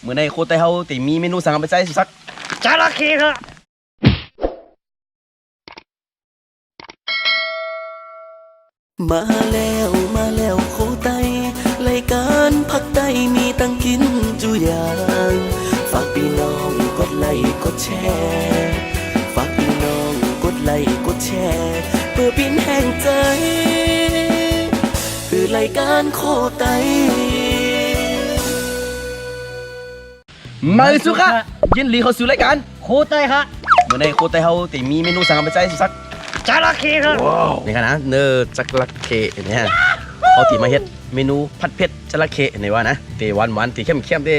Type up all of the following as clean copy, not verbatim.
เมื่อในโคตรไต้เฮาตีมีเมนูสั่งไปใส่สักจระเข้ครับมาแล้วโคไตรายการพักใต้มีตั้งกินจุอย่างฝากพี่น้องกดไลค์กดแชร์ฝากพี่น้องกดไลค์กดแชร์เพื่อเป็นแห่งใจคือรายการโคไตมาสุค่ะยินดีเข้าสู่รายการ โคไต้ครับ เมื่อในโคตรไต้เฮาตีมีเมนูสั่งไปใส่สัก จระเข้ครับ นี่ค่ะนะเนื้อจักระเข้เนี่ยเขาตีมาเฮ็ดเมนูผัดเผ็ดจระเข้นี่ว่านะตีหวานตีเข้มได้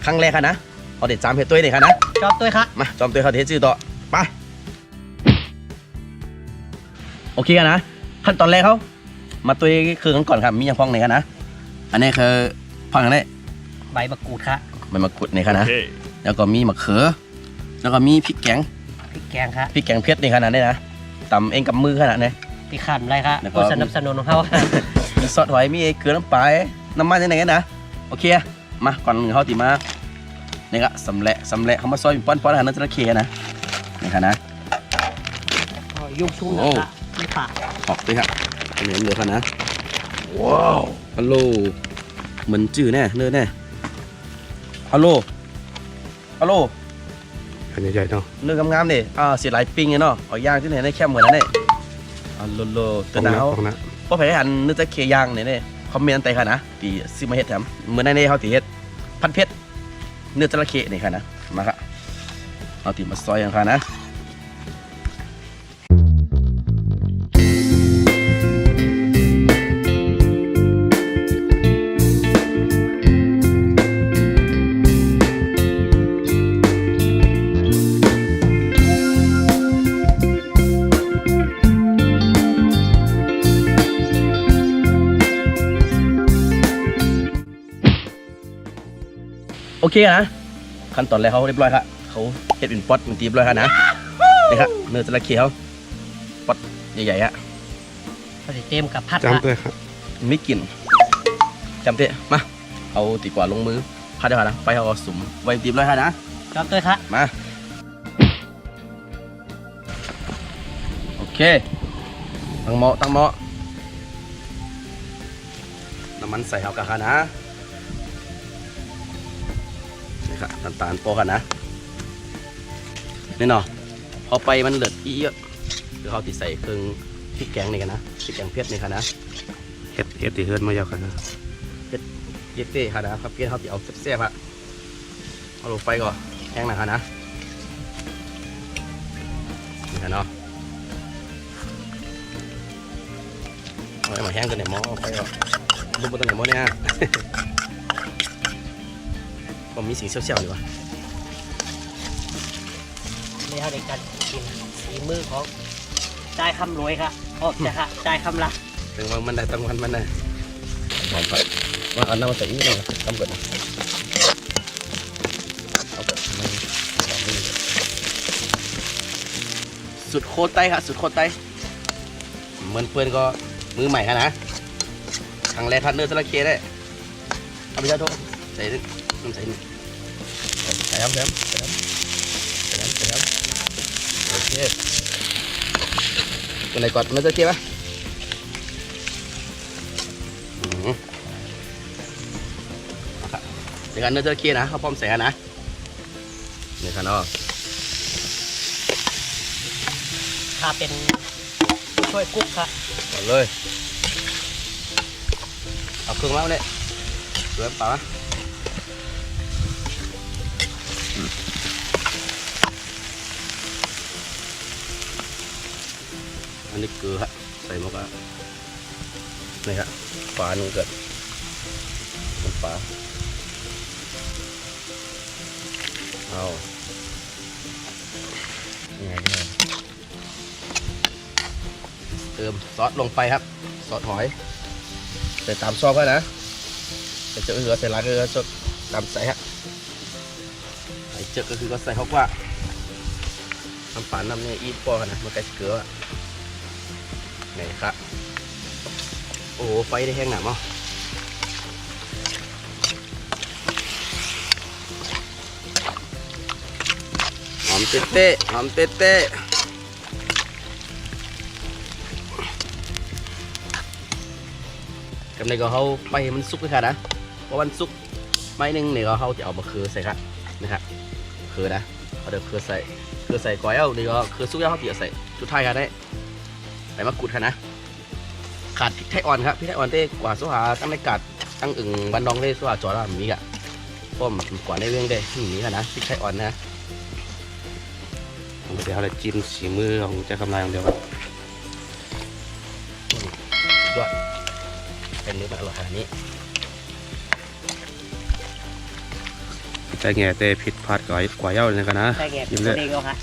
ครั้งแรกค่ะนะเอาเด็ดจามเผ็ดตัวนี่ค่ะนะ จอบตัวครับ มาจอมตัวเขาเทชื่อต่อไปโอเคกันนะขั้นตอนแรกเขามาตัวคือกันก่อนครับมีอย่างพ้องไหนกันนะอันนี้คือพังอันนี้ ใบมะกรูดครับ ใบมะกรูดนี่ครับนะแล้วก็มีมะเขือแล้วก็มีพริกแกง พริกแกงครับ พริกแกงเผ็ดนี่ขนาดนี้นะตำเองกับมือขนาดนี้ ที่ขำอะไรครับ แล้วก็ ผู้สนับสนุนของเขา มีซอสหอยมีเกลือน้ำปลาน้ำมันยังไงกันนะโอเคมาก่อนเขาตีมานี่ก็สำเร็จเขามาซอยเป็นป้อนๆอาหารนั่นจระเข้นะนี่ครับนะ ยุ่งชุ่มนะครับไม่ปาก ออกไปครับเหลือครับนะว้าวฮัลโหลเหมือนจื้อแน่เนื้อแน่ฮัลโหลอันใหญ่ๆเนาะ เนื้องามๆดิเสียหลายปิ้งเนาะเอาย่างที่ไหนได้แค่เหมือนนั่นเองฮัลโหลตัวหนาว ของนะ พอไปหันเนื้อจะเคย่างเนี่ยคอมเมนต์ใต้ค่ะนะตีซิมาเฮ็ดแถมเหมือนในเขาตีเฮ็ดพันเพชรเนื้อจระเข้นี่ค่ะนะมาครับเอาตีมาซอยกันค่ะนะโอเคนะขั้นตอนแรกเขาเรียบร้อยครับเขาเฮ็ดเป็นป๊อตเป็นตีเรียบร้อยครับนะนี่ครับเนื้อจระเข้เขาป๊อตใหญ่ๆฮะ พอดีเต็มกับพัด จำด้วยครับ ไม่กลิ่นจำเตะมาเอาตีกว่าลงมือพัดเดี๋ยวนะไฟเขาก็สุมไว้ตีเรียบร้อยครับนะ จอบตัวครับ มาโอเคตั้งหม้อน้ำมันใส่เอากระค่ะนะนี่ครับน้ำตาลโปกันนะนี่เนาะพอไปมันเหลืออีเยอะคือเขาติใส่เครื่องพริกแกงนี่กันนะพริกแกงเผ็ดนี่ค่ะนะ เฮ็ดที่เฮือนมายาวกันนะ เย็ดเต้ค่ะนะครับเพี้ยนเขาติเอาแซ่บๆฮะเอาลงไฟก่อนแห้งหน่อยค่ะนะนี่ค่ะเนาะเอาไว้มาแห้งกันเนี่ยหม้อไฟก่อนดูบนตัวไหนหม้อเนี่ย ผมมีสิ่งเชี่ยวๆดีกว่า นี่เขาในการกินสีมือของได้คำรวยครับออกจากค่ะได้คำละ ถึงวันมันได้ตั้งวันมันได้หอมก่อนว่าเอาน้ำมาใส่อีกหน่อยทำก่อนนะเอาก่อนมันสุดโคตรไตครับสุดโคตรไตเหมือนเพื่อนก็มือใหม่ฮะนะครั้งแรกคัดเนื้อจระเข้ได้เอาไปใช้ทุกใส่น้ำใส่นี่ใส่น้ำโอเคตัวไหนก่อนเนื้อจระเข้ปะเดี๋ยวกันเนื้อจระเข้นะเขาพร้อมใส่นะนี่ค่ะเนาะ ถ้าเป็นช่วยกุ๊กครับ เอาเลยเอาเครื่องแล้วเนี่ยเริ่มเปล่าอันนี้เกลือฮะใส่หมดแล้วนี่ฮะปลาหนึ่งเกิดน้ำปลาเอายังไงเติมซอสลงไปครับซอสหอยใส่ตามซอสก็นะใส่เจอเกลือใส่ลาเกลือสดตามใส่ฮะใส่เจอก็คือก็ใส่เขาว่าน้ำปลาน้ำเนี่ยอีปอกันนะมันใกล้เกลือนี่ครับโอ้ไฟได้แห้งหนามอ่ะ อมเต๊ะๆหอมเต๊ะๆกำในก็เขาไปให้มันสุกเลยค่ะนะเพราะมันสุกไม่นึงเนี่ยก็เขาจะเอามะเขือใส่ครับนะครับเขือนะเอาเดี๋ยวเขือใส่ก้อยเอาเดี๋ยวเขือสุกแล้วเขาเตี๋ยใส่ชุดไทยกันได้ใบมะกรูดค่ะนะขาดพริกไทยอ่อนครับพริกไทยอ่อนเต้กว่าสุหาตั้งในกาดตั้งอึ่งบันดองได้สุหาจอดแบบนี้อ่ะป้อมกว่าในเรื่องได้นี่ค่ะนะพริกไทยอ่อนนะ เดี๋ยวเราจิ้มสีมือของเจ้ากำไรของเดียว ด้วยเป็นเนื้อมันอร่อยขนาดนี้ ใจแง่แต่ผิดพลาดกว่าเย้าเลยกันนะ ได้แก่ ยิ้ม ตั เล วย เองเอาค่ะ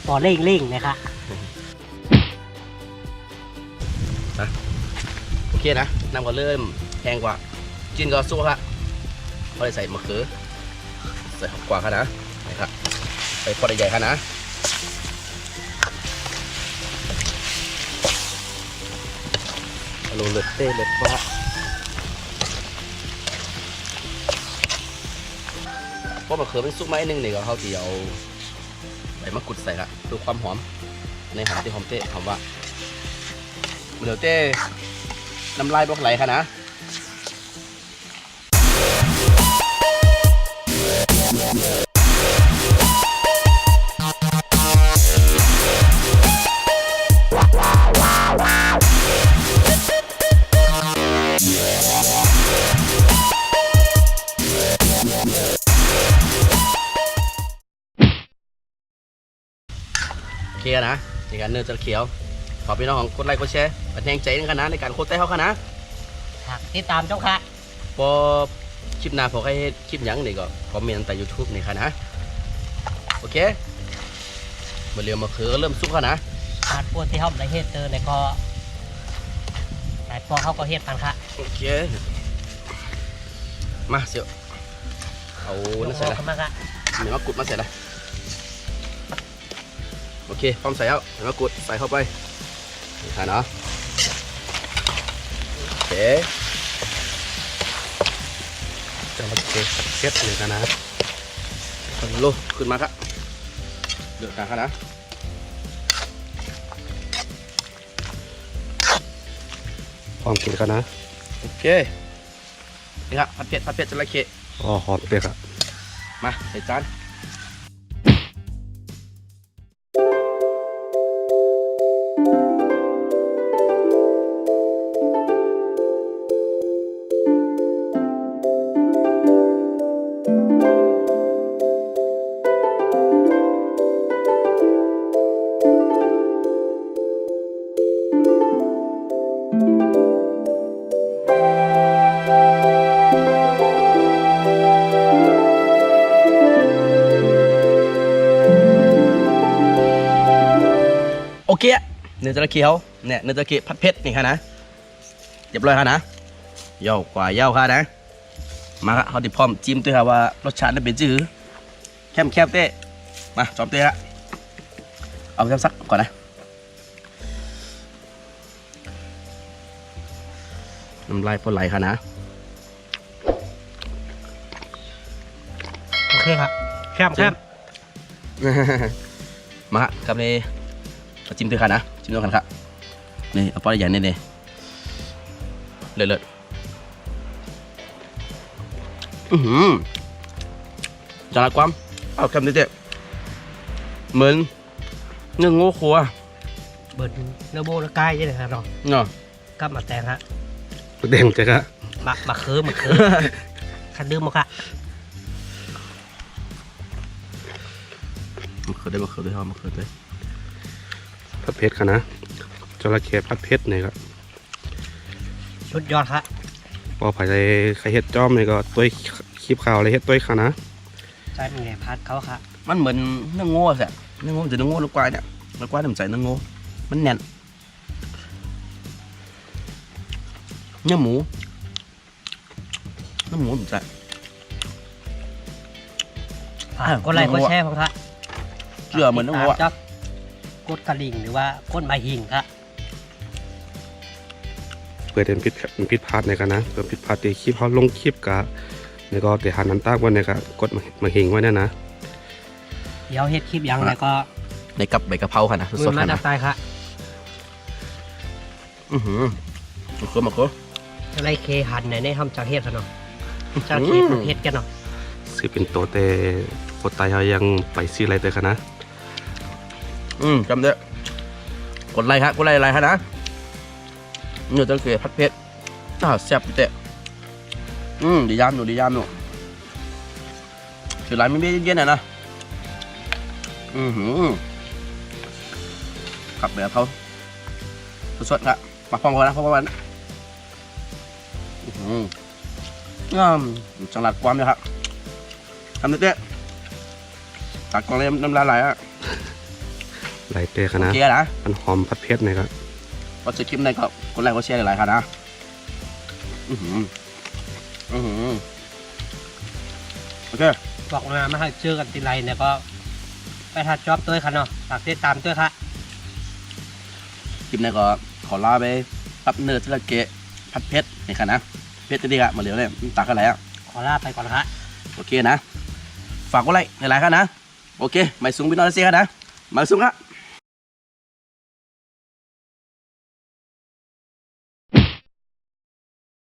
พอเร่งนะคะ โอเคนะน้ำก็เริ่มแห้งกว่าจินก็สู้ครับพอได้ใส่มะเขือใส่หอมกว่าค่ะนะครับใส่พอได้ใหญ่ค่ะนะโรยเลือดเต้เลือดฟ้าเพราะมะเขือเป็นซุปไม้นึงเนี่ยก็เขาจะเอาใบมะกรูดใส่ละเพื่อความหอมในหอมที่หอมเต้หอมว่าเดี๋ยวเต้น้ำลายบอกไหลค่ะนะโอเคนะในการเนื้อจะเขียวขอพี่น้องกดไลค์กดแชร์เป็นแรงใจกันนะในการโคตรเต้เขาค่ะนะ ฝากติดตามเจ้าค่ะ พอคลิปหน้าพอใครคลิปหยังนี่ก็คอมเมนต์ใต้ YouTube นี่ค่ะนะโอเคมาเรียวมาคือเริ่มสุกแล้วนะ ขาดพวกที่เขาในเฮ็ดเตอร์เนี่ยก็หลายพวกเขาก็เฮ็ดกันค่ะ โอเคมาเสียวเอานั่นใส่ละ เข้ามาค่ะ เดี๋ยวมากรูดมาใส่ละโอเคพร้อมใส่แล้วเดี๋ยวมากรูดใส่เข้าไปนี่ค่ะเนาะโอเค จะมาเก็บเก็บเลยกันนะ โลขึ้นมาครับเดือดกลางค่ะนะ พร้อมกินกันนะ โอเคนี่ครับผัดเผ็ดจระเข้ อ๋อหอมเปียกอะ มาใส่จานโอเคเนื้อจระเข้เขาเนี่ยเนื้อจระเข้ผัดเผ็ดนี่ค่ะนะเรียบร้อยค่ะนะเย่ากว่าเย่าค่ะนะมาครับเขาติดพร้อมจิ้มด้วยค่ะว่ารสชาตินั้นเป็นจื้อแคบเต้มาจอมเต้ฮะเอาแคบซักก่อนนะน้ำลายพอไหลค่ะนะ โอเคครับแคบ มาครับนี่เอาจิ้มด้วยค่ะนะจิ้มด้วยกันครับนี่เอาปลาใหญ่นี่เลิศจังหวะความเอาคำนี้เด็ดเหมือนเนื้องูขัว เบิดเนื้อโบและกายใช่ไหมครับเนาะ เนาะ กับมาแตงฮะ แดงจะกะ มาเคิร์มคันดื้อมาค่ะ มะเขือด้วยครับมะเขือด้วย ผัดเผ็ดกันนะจระเข้ผัดเผ็ดเนี่ยครับ ชุดยอดค่ะ พอผัดไข่เห็ดจ้อมเนี่ยก็ตัวคลิปข่าวอะไรเห็ดตัวขานะ ใช่เป็นไงพัดเขาค่ะ มันเหมือนเนื้องูสิเนื้องูจะเนื้องูลูกควายเนี่ยลูกควายทำใส่เนื้องูมันแน่นเนื้อหมูผมใส่ กดไลค์กดแชร์ผมค่ะ เชื่อเหมือนเนื้องู จับกดกระดิ่งหรือว่ากดไม้หิ่งค่ะ เพื่อเป็นผิดพลาดในกันนะเพื่อผิดพลาดตีคลิปเขาลงคลิปกะแล้วก็เดี๋ยวหันน้ำตาลไว้เนี่ยกะกดมาหิงไว้เนี่ยนะ เดี๋ยวเฮ็ดคลิปยังแล้วก็ ในกับใบกะเพราค่ะนะ มื ส อ ดๆ มา ค่ะ ดั นะ บตายค่ะ มาโคมาโค อะไรเคหันไหนในทำจากเฮ็ดกันเนาะจากเคมันเฮ็ดกันเนาะ สิเป็นตัวแต่โคตายเขายังไปซื้ออะไรเตยคะนะ จำได้กดไลค์ฮะกดไลค์ฮะนะเนื้อตะเกียบผัดเผ็ดแซ่บเตะดียามหนูคือร้านไม่เย็นๆนะกลับแบบเขาสดๆครับมาพร้อมกันนะพร้อมกันจังหวัดความเลยครับทำเต้ตักกองเลยน้ำลายไหลอ่ะ ไหลเตยคะ โอ นะ เคนะ มันหอมผัดเพชรเนี่ยครับ พอจะคลิปในก็กดไลค์กดแชร์หลายๆครับนะโอเค บอกมาให้เจอกันทีไรเนี่ยก็ไปทัดจอบด้วยค่ะเนาะฝากติดตามด้วยค่ะ คลิปในก็ขอลาไปรับเนื้อที่ละเกะผัดเผ็ดนี่ค่ะนะเผ็ดจะดีครับมาเหลียวเลยตักอะไรอ่ะ ขอลาไปก่อนค่ะ โอเคนะฝากกดไลค์หลายๆครับนะโอเคไม่สูงพี่น้องเสียครับนะไม่สูงครับ